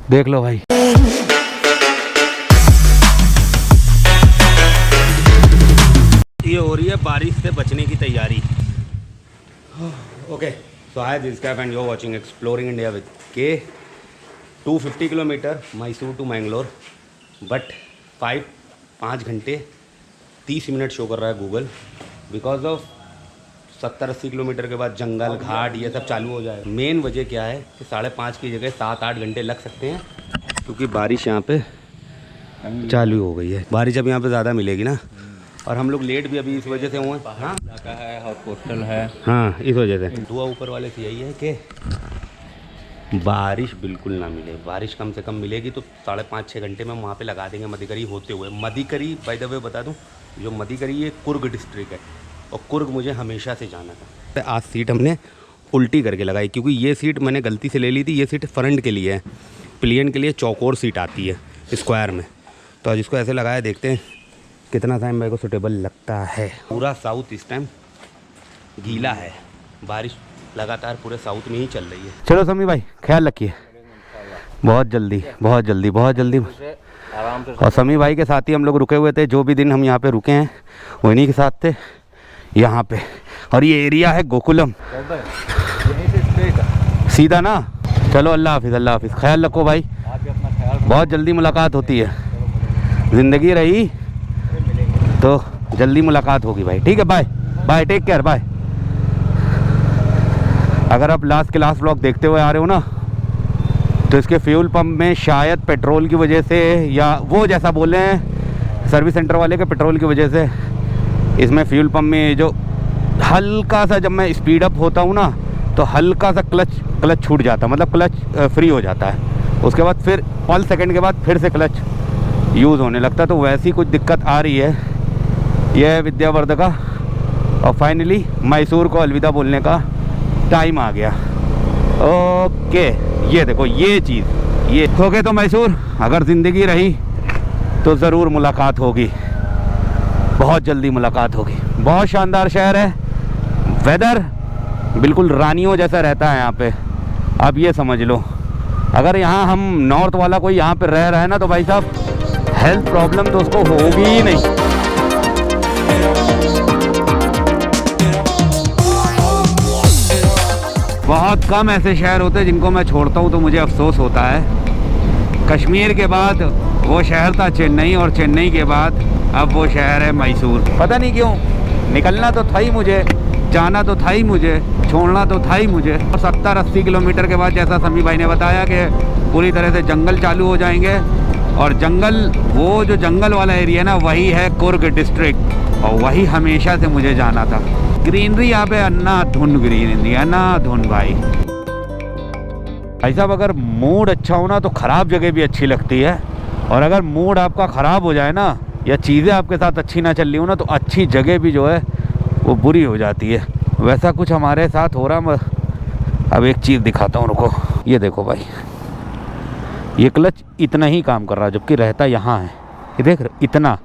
देख लो भाई। ये हो रही है बारिश से बचने की तैयारी। Okay, so hi this Kaif and you are watching exploring India with K. 250 kilometre Mysore to Mangalore, but 5 घंटे 30 मिनट शो कर रहा है गूगल, बिकॉज ऑफ 70-80 किलोमीटर के बाद जंगल घाट ये सब चालू हो जाए। मेन वजह क्या है कि 5.5 की जगह 7-8 घंटे लग सकते हैं, क्योंकि बारिश यहाँ पे चालू हो गई है। बारिश अब यहाँ पे ज़्यादा मिलेगी ना, और हम लोग लेट भी अभी इस वजह से हुए। हाँ है और कोस्टल है। हाँ, इस वजह से दुआ ऊपर वाले से यही है कि बारिश बिल्कुल ना मिले। बारिश कम से कम मिलेगी तो 5.5-6 घंटे में वहाँ पे लगा देंगे मदिकरी होते हुए। मदिकरी बाय द वे बता दूँ, जो मदिकरी ये कुर्ग डिस्ट्रिक्ट है, और कुर्ग मुझे हमेशा से जाना था। आज सीट हमने उल्टी करके लगाई, क्योंकि ये सीट मैंने गलती से ले ली थी। ये सीट फ्रंट के लिए है, प्लेन के लिए चौकोर सीट आती है स्क्वायर में। तो आज इसको ऐसे लगाया, देखते हैं कितना टाइम मेरे को सूटेबल लगता है। पूरा साउथ इस टाइम गीला है, बारिश लगातार पूरे साउथ में ही चल रही है। चलो समी भाई, ख्याल रखिए, बहुत जल्दी बहुत जल्दी बहुत जल्दी आराम से। और समी भाई के साथ ही हम लोग रुके हुए थे। जो भी दिन हम यहाँ पे रुके हैं वो इन्हीं के साथ थे यहाँ पे। और ये एरिया है गोकुलम, यहीं से स्ट्रेट सीधा ना। चलो अल्लाह हाफिज़, अल्लाह हाफिज़, ख्याल रखो भाई, आप भी अपना ख्याल रखो। बहुत जल्दी मुलाकात होती है। ज़िंदगी रही तो जल्दी मुलाकात होगी भाई। ठीक है, bye bye, take care, bye. अगर आप लास्ट के लास्ट व्लॉग देखते हुए आ रहे हो ना, तो इसके फ्यूल पंप में शायद पेट्रोल की वजह से, या वो जैसा बोले हैं सर्विस सेंटर वाले के पेट्रोल की वजह से, इसमें फ्यूल पंप में जो हल्का सा, जब मैं स्पीड अप होता हूँ ना, तो हल्का सा क्लच छूट जाता है, मतलब क्लच फ्री हो जाता है। उसके बाद फिर 5 सेकंड के बाद फिर से क्लच यूज़ होने लगता है। तो वैसी कुछ दिक्कत आ रही है। यह है विद्यावर्धका, और फाइनली मैसूर को अलविदा बोलने का टाइम आ गया। ओके, ये देखो ये चीज़, ये ओके। तो मैसूर, अगर ज़िंदगी रही तो ज़रूर मुलाकात होगी, बहुत जल्दी मुलाकात होगी। बहुत शानदार शहर है, वेदर बिल्कुल रानियों जैसा रहता है यहाँ पे। अब ये समझ लो, अगर यहाँ हम नॉर्थ वाला कोई यहाँ पे रह रहा है ना, तो भाई साहब हेल्थ प्रॉब्लम तो उसको होगी ही नहीं। बहुत कम ऐसे शहर होते हैं जिनको मैं छोड़ता हूँ तो मुझे अफसोस होता है। कश्मीर के बाद वो शहर था चेन्नई, और चेन्नई के बाद अब वो शहर है मैसूर। पता नहीं क्यों, निकलना तो था ही मुझे, जाना तो था ही मुझे, छोड़ना तो था ही मुझे। और 70-80 किलोमीटर के बाद, जैसा समी भाई ने बताया, कि पूरी तरह से जंगल चालू हो जाएंगे। और जंगल, वो जो जंगल वाला एरिया ना, वही है कुर्ग डिस्ट्रिक्ट, और वही हमेशा से मुझे जाना था। ग्रीनरी यहाँ पे अन्नाधुन ग्रीनरी, अन्नाधुन भाई। भाई साहब, अगर मूड अच्छा हो ना तो ख़राब जगह भी अच्छी लगती है, और अगर मूड आपका ख़राब हो जाए ना, या चीज़ें आपके साथ अच्छी ना चल रही हो ना, तो अच्छी जगह भी जो है वो बुरी हो जाती है। वैसा कुछ हमारे साथ हो रहा। मैं अब एक चीज़ दिखाता हूँ, रुको। ये देखो भाई, ये क्लच इतना ही काम कर रहा है, जबकि रहता यहाँ है। ये देख रहे, इतना,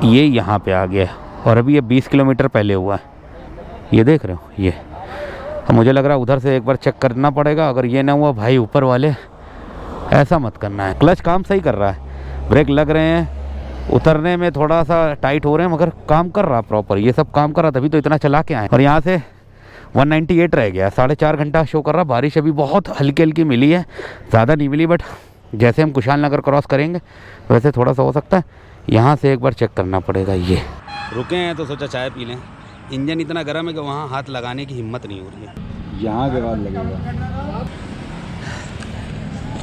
ये यहाँ पे आ गया, और अभी ये 20 किलोमीटर पहले हुआ है। ये देख रहे हो, ये अब मुझे लग रहा है उधर से एक बार चेक करना पड़ेगा। अगर ये ना हुआ भाई, ऊपर वाले ऐसा मत करना है। क्लच काम सही कर रहा है, ब्रेक लग रहे हैं, उतरने में थोड़ा सा टाइट हो रहे हैं, मगर काम कर रहा प्रॉपर। ये सब काम कर रहा, तभी तो इतना चला के आए। और यहाँ से 198 रह गया, 4.5 घंटा शो कर रहा। बारिश अभी बहुत हल्की हल्की मिली है, ज़्यादा नहीं मिली, बट जैसे हम कुशाल नगर क्रॉस करेंगे वैसे थोड़ा सा हो सकता है। यहाँ से एक बार चेक करना पड़ेगा। ये रुके हैं तो सोचा चाय पी लें। इंजन इतना गर्म है कि वहाँ हाथ लगाने की हिम्मत नहीं हो रही है। यहाँ के बाद लगेगा।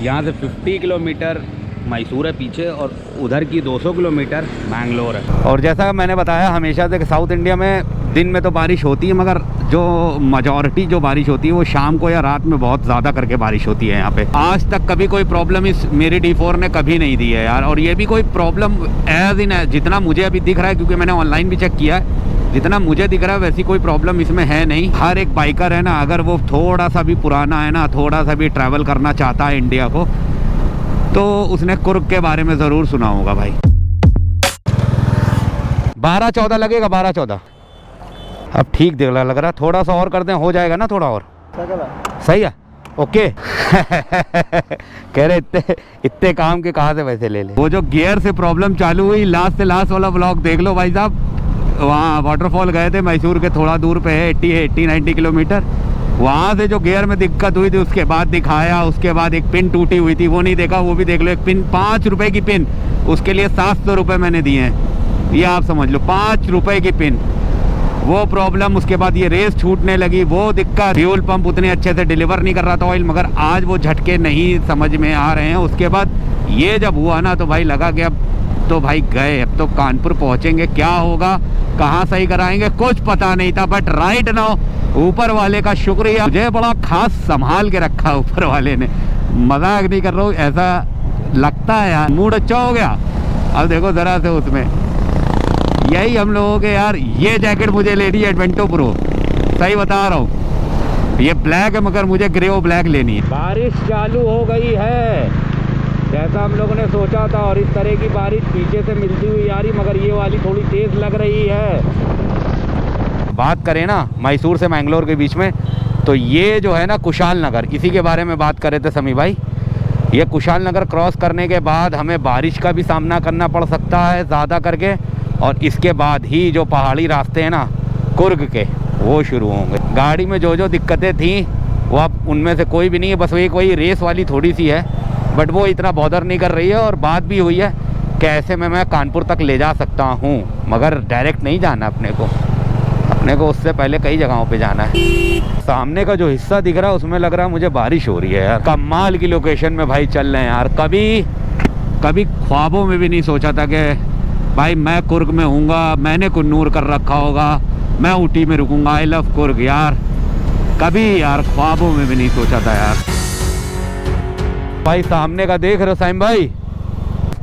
यहाँ से 50 किलोमीटर मैसूर है पीछे, और उधर की 200 किलोमीटर मैंगलोर है। और जैसा मैंने बताया हमेशा से कि साउथ इंडिया में दिन में तो बारिश होती है, मगर जो मेजॉरिटी जो बारिश होती है वो शाम को या रात में बहुत ज़्यादा करके बारिश होती है यहाँ पे। आज तक कभी कोई प्रॉब्लम इस मेरी D4 ने कभी नहीं दी है यार। और ये भी कोई प्रॉब्लम एज इन है, जितना मुझे अभी दिख रहा है, क्योंकि मैंने ऑनलाइन भी चेक किया है, जितना मुझे दिख रहा है वैसी कोई प्रॉब्लम इसमें है नहीं। हर एक बाइकर है ना, अगर वो थोड़ा सा भी पुराना है ना, थोड़ा सा भी ट्रैवल करना चाहता है इंडिया को, तो उसने कुर्ग के बारे में ज़रूर सुना होगा भाई। 12-14 लगेगा, 12-14। अब ठीक लग रहा, थोड़ा सा और कर दें, हो जाएगा ना थोड़ा और। सही है, ओके कह रहे इतने काम के कहाँ से पैसे ले ले। वो जो गियर से प्रॉब्लम चालू हुई, लास्ट से लास्ट वाला ब्लॉग देख लो भाई साहब। वहाँ वाटरफॉल गए थे, मैसूर के थोड़ा दूर पे है, 80-90 किलोमीटर। वहाँ से जो गियर में दिक्कत हुई थी उसके बाद दिखाया। उसके बाद एक पिन टूटी हुई थी, वो नहीं देखा, वो भी देख लो। एक पिन 5 रुपए की पिन, उसके लिए 700 रुपये मैंने दिए हैं, ये आप समझ लो, 5 रुपए की पिन, वो प्रॉब्लम। उसके बाद ये रेस छूटने लगी, वो दिक्कत। फ्यूल पंप उतने अच्छे से डिलीवर नहीं कर रहा था ऑयल, मगर आज वो झटके नहीं समझ में आ रहे हैं। उसके बाद ये जब हुआ ना तो भाई लगा कि अब तो भाई गए, अब तो कानपुर पहुंचेंगे, क्या होगा, कहाँ सही कराएंगे, कुछ पता नहीं था। बट राइट नाउ ऊपर वाले का शुक्रिया, मुझे बड़ा खास संभाल के रखा ऊपर वाले ने, मजाक नहीं कर रहा हूँ, ऐसा लगता है यार, मूड अच्छा हो गया। अब देखो जरा से उसमें यही हम लोगों के यार, ये जैकेट मुझे लेनी है एडवेंटो प्रो, सही बता रहा हूँ। ये ब्लैक है मगर मुझे ग्रे और ब्लैक लेनी है। बारिश चालू हो गई है जैसा हम लोगों ने सोचा था, और इस तरह की बारिश पीछे से मिलती हुई आ रही, मगर ये वाली थोड़ी तेज लग रही है। बात करें ना मैसूर से मैंगलोर के बीच में, तो ये जो है ना कुशाल नगर, इसी के बारे में बात कर रहे थे समी भाई। ये कुशाल नगर क्रॉस करने के बाद हमें बारिश का भी सामना करना पड़ सकता है ज़्यादा करके, और इसके बाद ही जो पहाड़ी रास्ते हैं ना कुर्ग के, वो शुरू होंगे। गाड़ी में जो जो दिक्कतें थी वो अब उनमें से कोई भी नहीं है, बस एक वही रेस वाली थोड़ी सी है, बट वो इतना बॉदर नहीं कर रही है। और बात भी हुई है कि ऐसे में मैं कानपुर तक ले जा सकता हूँ, मगर डायरेक्ट नहीं जाना अपने को उससे पहले कई जगहों पे जाना है। सामने का जो हिस्सा दिख रहा है उसमें लग रहा है मुझे बारिश हो रही है यार। कमाल की लोकेशन में भाई चल रहे हैं यार। कभी ख्वाबों में भी नहीं सोचा था कि भाई मैं कुर्ग में हूँगा, मैंने कुन्नूर कर रखा होगा, मैं ऊटी में रुकूंगा। आई लव कुर्ग यार, कभी यार ख्वाबों में भी नहीं सोचा था यार। भाई सामने का देख रहे हो साइम भाई,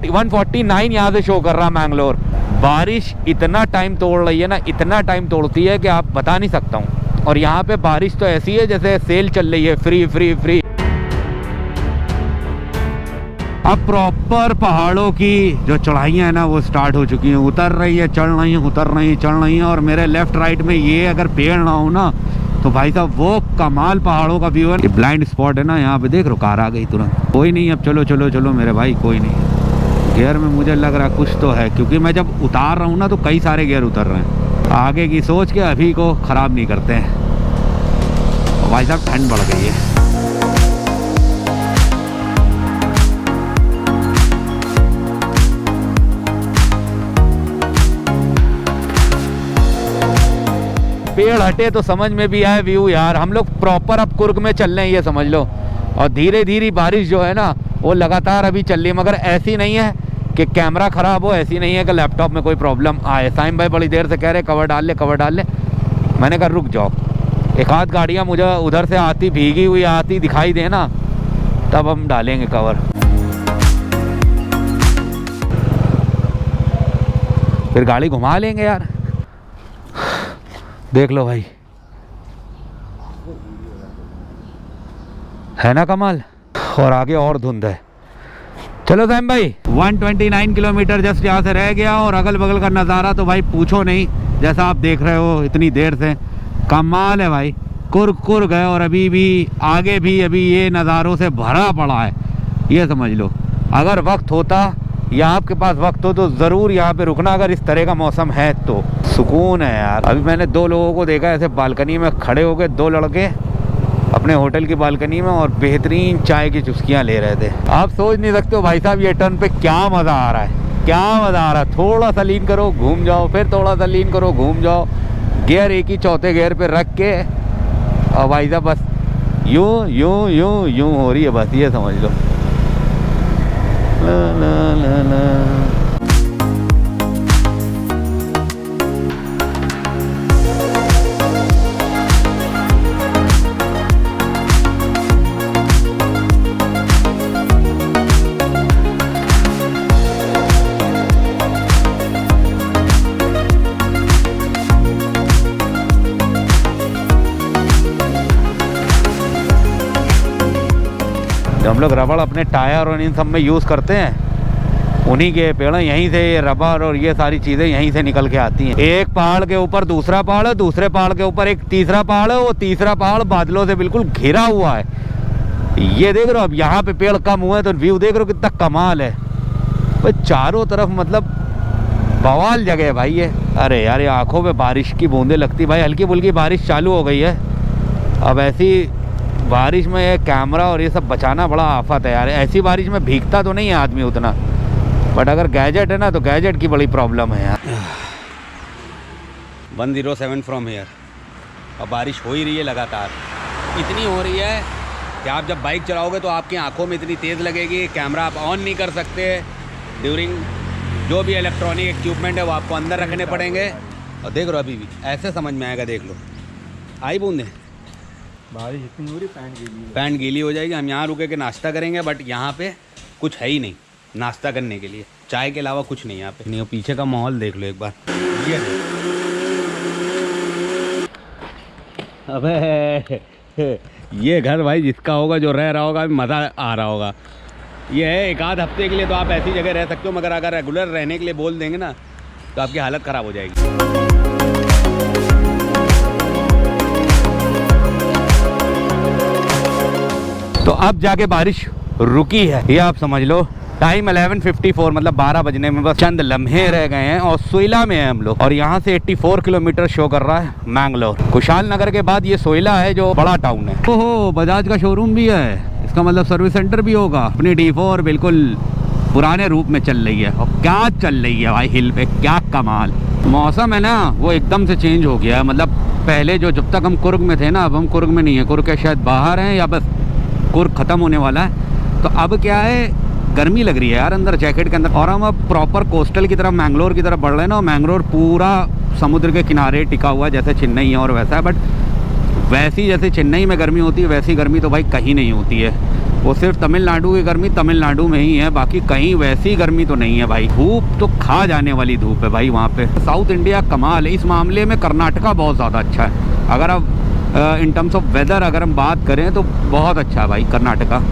149 यहाँ से शो कर रहा मैंगलोर। बारिश इतना टाइम तोड़ रही है ना, इतना टाइम तोड़ती है कि आप बता नहीं सकता हूँ। और यहाँ पे बारिश तो ऐसी है जैसे सेल चल रही है, फ्री फ्री फ्री। अब प्रॉपर पहाड़ों की जो चढ़ाइयाँ हैं ना वो स्टार्ट हो चुकी हैं, उतर रही है, चढ़ रही है, उतर रही है, चढ़ रही है। और मेरे लेफ्ट राइट में ये अगर पेड़ ना हो ना तो भाई साहब वो कमाल पहाड़ों का व्यू है। ये ब्लाइंड स्पॉट है ना, यहाँ पे देख रो कार आ गई तुरंत। कोई नहीं, अब चलो चलो चलो मेरे भाई, कोई नहीं। गियर में मुझे लग रहा कुछ तो है, क्योंकि मैं जब उतार रहा हूँ ना तो कई सारे गियर उतर रहे हैं। आगे की सोच के अभी को ख़राब नहीं करते हैं। भाई साहब ठंड बढ़ गई है। पेड़ हटे तो समझ में भी आए व्यू यार। हम लोग प्रॉपर अब कुर्ग में चल रहे हैं, ये समझ लो। और धीरे धीरे बारिश जो है ना वो लगातार अभी चल रही है, मगर ऐसी नहीं है कि कैमरा ख़राब हो, ऐसी नहीं है कि लैपटॉप में कोई प्रॉब्लम आए। साइम भाई बड़ी देर से कह रहे कवर डाल ले, कवर डाल ले। मैंने कहा रुक जाओ, एक आध गाड़ियाँ मुझे उधर से आती भीगी हुई आती दिखाई दे ना, तब हम डालेंगे कवर। फिर गाड़ी घुमा लेंगे यार। देख लो भाई, है ना कमाल। और आगे और धुंध है। चलो सैम भाई, 129 किलोमीटर जस्ट यहाँ से रह गया, और अगल बगल का नज़ारा तो भाई पूछो नहीं, जैसा आप देख रहे हो इतनी देर से। कमाल है भाई, कुर्ग है, और अभी भी आगे भी अभी ये नज़ारों से भरा पड़ा है, ये समझ लो। अगर वक्त होता या आपके पास वक्त हो तो ज़रूर यहाँ पे रुकना, अगर इस तरह का मौसम है तो। सुकून है यार। अभी मैंने 2 लोगों को देखा ऐसे बालकनी में खड़े हो गए, 2 लड़के अपने होटल की बालकनी में, और बेहतरीन चाय की चुस्कियाँ ले रहे थे। आप सोच नहीं सकते हो भाई साहब ये टर्न पे क्या मज़ा आ रहा है, क्या मज़ा आ रहा है। थोड़ा सा लीन करो घूम जाओ, फिर थोड़ा सा लीन करो घूम जाओ, गियर एक ही चौथे गियर पे रख के, और भाई साहब बस यूं यूं यूं यूं हो रही है, बस ये समझ लो। ला ला ला ला। जो हम लोग रबड़ अपने टायर और इन सब में यूज़ करते हैं, उन्हीं के पेड़ यहीं से रबड़ और ये सारी चीज़ें यहीं से निकल के आती हैं। एक पहाड़ के ऊपर दूसरा पहाड़ है, दूसरे पहाड़ के ऊपर एक तीसरा पहाड़ है, वो तीसरा पहाड़ बादलों से बिल्कुल घिरा हुआ है। ये देख रहे हो, अब यहाँ पे पेड़ कम हुए तो व्यू देख रहे हो कितना कमाल है भाई, चारों तरफ मतलब बवाल जगह है भाई ये। अरे यार ये आंखों में बारिश की बूंदें लगती भाई, हल्की फुल्की बारिश चालू हो गई है। अब ऐसी बारिश में ये कैमरा और ये सब बचाना बड़ा आफत है यार। ऐसी बारिश में भीगता तो नहीं है आदमी उतना, बट अगर गैजेट है ना तो गैजेट की बड़ी प्रॉब्लम है यार। 107 फ्रॉम हेयर। अब बारिश हो ही रही है लगातार, इतनी हो रही है कि आप जब बाइक चलाओगे तो आपकी आंखों में इतनी तेज़ लगेगी, कैमरा आप ऑन नहीं कर सकते ड्यूरिंग, जो भी इलेक्ट्रॉनिक इक्विपमेंट है वो आपको अंदर रखने पड़ेंगे। और देख लो अभी भी ऐसे समझ में आएगा, देख लो आई बूंदे, बारिश इतनी हो रही, पैंट गीली हो जाएगी। हम यहाँ रुके के नाश्ता करेंगे, बट यहाँ पे कुछ है ही नहीं नाश्ता करने के लिए, चाय के अलावा कुछ नहीं यहाँ पे। नहीं, पीछे का माहौल देख लो एक बार, ये अबे ये घर भाई जिसका होगा, जो रह रहा होगा, मज़ा आ रहा होगा। ये है एक आध हफ्ते के लिए तो आप ऐसी जगह रह सकते हो, मगर अगर रेगुलर रहने के लिए बोल देंगे ना तो आपकी हालत ख़राब हो जाएगी। तो अब जाके बारिश रुकी है, ये आप समझ लो। टाइम 11:54, मतलब 12 बजने में बस चंद लम्हे रह गए हैं और सोइला में हैं हम लोग। और यहाँ से 84 किलोमीटर शो कर रहा है मैंगलोर। कुशाल नगर के बाद ये सोइला है जो बड़ा टाउन है। ओहो, बजाज का शोरूम भी है, इसका मतलब सर्विस सेंटर भी होगा। अपनी D4 बिल्कुल पुराने रूप में चल रही है, और क्या चल रही है भाई हिल पे, क्या कमाल। मौसम है ना वो एकदम से चेंज हो गया है, मतलब पहले जो जब तक हम कुर्ग में थे ना, अब हम कुर्ग में नहीं है, कुर्ग के शायद बाहर हैं या बस कुर्ग ख़त्म होने वाला है। तो अब क्या है, गर्मी लग रही है यार अंदर जैकेट के अंदर। और हम अब प्रॉपर कोस्टल की तरफ, मैंगलोर की तरफ बढ़ रहे हैं ना। मैंगलोर पूरा समुद्र के किनारे टिका हुआ है, जैसे चेन्नई है और वैसा है, बट वैसी जैसे चेन्नई में गर्मी होती है वैसी गर्मी तो भाई कहीं नहीं होती है। वो सिर्फ तमिलनाडु की गर्मी तमिलनाडु में ही है, बाकी कहीं वैसी गर्मी तो नहीं है भाई। धूप तो खा जाने वाली धूप है भाई वहाँ पे। साउथ इंडिया कमाल है इस मामले में, कर्नाटका बहुत ज़्यादा अच्छा है। अगर अब इन टर्म्स ऑफ वेदर अगर हम बात करें तो बहुत अच्छा है भाई कर्नाटका।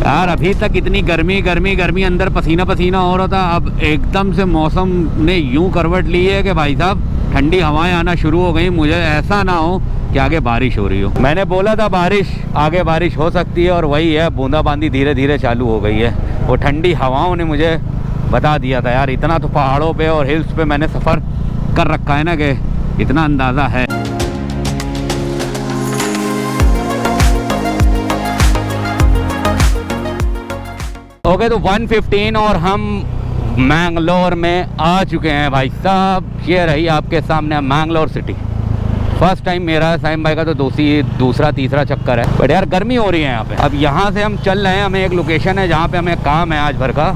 यार अभी तक इतनी गर्मी अंदर पसीना पसीना हो रहा था, अब एकदम से मौसम ने यूं करवट ली है कि भाई साहब ठंडी हवाएं आना शुरू हो गई। मुझे ऐसा ना हो कि आगे बारिश हो रही हो। मैंने बोला था आगे बारिश हो सकती है, और वही है, बूंदाबांदी धीरे धीरे चालू हो गई है। वो ठंडी हवाओं ने मुझे बता दिया था यार। इतना तो पहाड़ों पे और हिल्स पे मैंने सफ़र कर रखा है ना कि इतना अंदाज़ा है। ओके, तो 1:15 और हम मैंगलोर में आ चुके हैं भाई साहब। ये रही आपके सामने मैंगलोर सिटी। फर्स्ट टाइम मेरा है, साइम भाई का तो दूसरा तीसरा चक्कर है, बट यार गर्मी हो रही है यहाँ पे। अब यहाँ से हम चल रहे हैं, हमें एक लोकेशन है जहाँ पे हमें काम है आज भर का।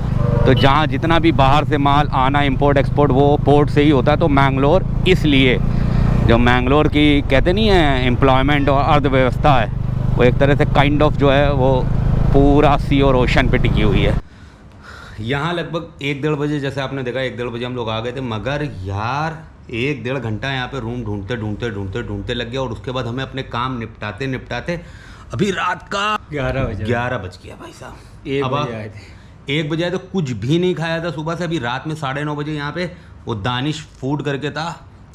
तो जहाँ जितना भी बाहर से माल आना, इंपोर्ट एक्सपोर्ट, वो पोर्ट से ही होता है। तो मैंगलोर इसलिए, जो मैंगलोर की कहते नहीं है एम्प्लॉयमेंट और अर्थव्यवस्था है, वो एक तरह से काइंड ऑफ जो है वो पूरा सी और ओशन पे टिकी हुई है। यहाँ लगभग 1-1.5 बजे, जैसे आपने देखा 1-1.5 बजे हम लोग आ गए थे, मगर यार 1-1.5 घंटा यहाँ पे रूम ढूंढते लग गया। और उसके बाद हमें अपने काम निपटाते अभी रात का 11 बज गया भाई साहब। 1 बजे आए तो कुछ भी नहीं खाया था सुबह से। अभी रात में 9:30 बजे यहाँ पे वो दानिश फूड करके था,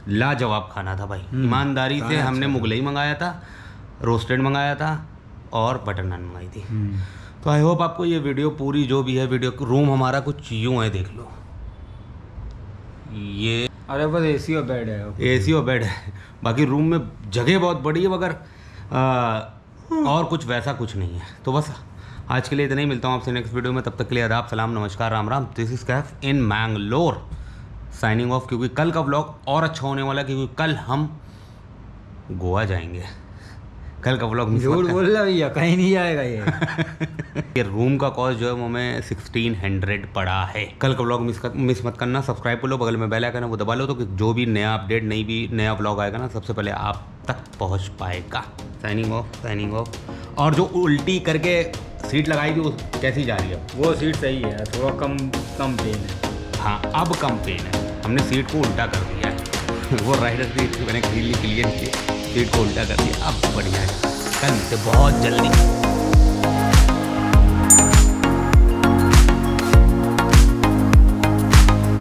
लाजवाब खाना था भाई। ईमानदारी से हमने मुगलई मंगाया था, रोस्टेड मंगाया था और बटर नान मंगाई थी। तो आई होप आपको ये वीडियो पूरी जो भी है वीडियो, रूम हमारा कुछ यूँ है, देख लो ये। अरे बस एसी और बेड है, एसी और बेड है, बाकी रूम में जगह बहुत बड़ी है, मगर और कुछ वैसा कुछ नहीं है। तो बस आज के लिए इतना ही, मिलता हूँ आपसे नेक्स्ट वीडियो में। तब तक के लिए आदाब, सलाम, नमस्कार, Ram Ram. This is Kaif in Mangalore signing off, क्योंकि कल का व्लॉग और अच्छा होने वाला है, क्योंकि कल हम गोवा जाएंगे। कल का व्लॉग झूठ बोल रहा भैया, कहीं नहीं जाएगा ये। ये रूम का कॉस्ट जो है वो हमें 1600 पड़ा है। कल का व्लॉग मिस मत करना। सब्सक्राइब कर लो, बगल में बेल आइकन है वो दबा लो, तो कि जो भी नया अपडेट नया व्लॉग आएगा ना, सबसे पहले आप तक पहुंच पाएगा। Signing off. और जो उल्टी करके सीट लगाई थी वो कैसी जा रही है? वो सीट सही है, थोड़ा कम पेन है। हाँ, अब कम पेन है। हमने सीट को उल्टा कर दिया है। वो राइडर सीट मैंने खरीद ली, क्लियर की सीट को उल्टा कर दिया, अब बढ़िया है। कल से बहुत जल्दी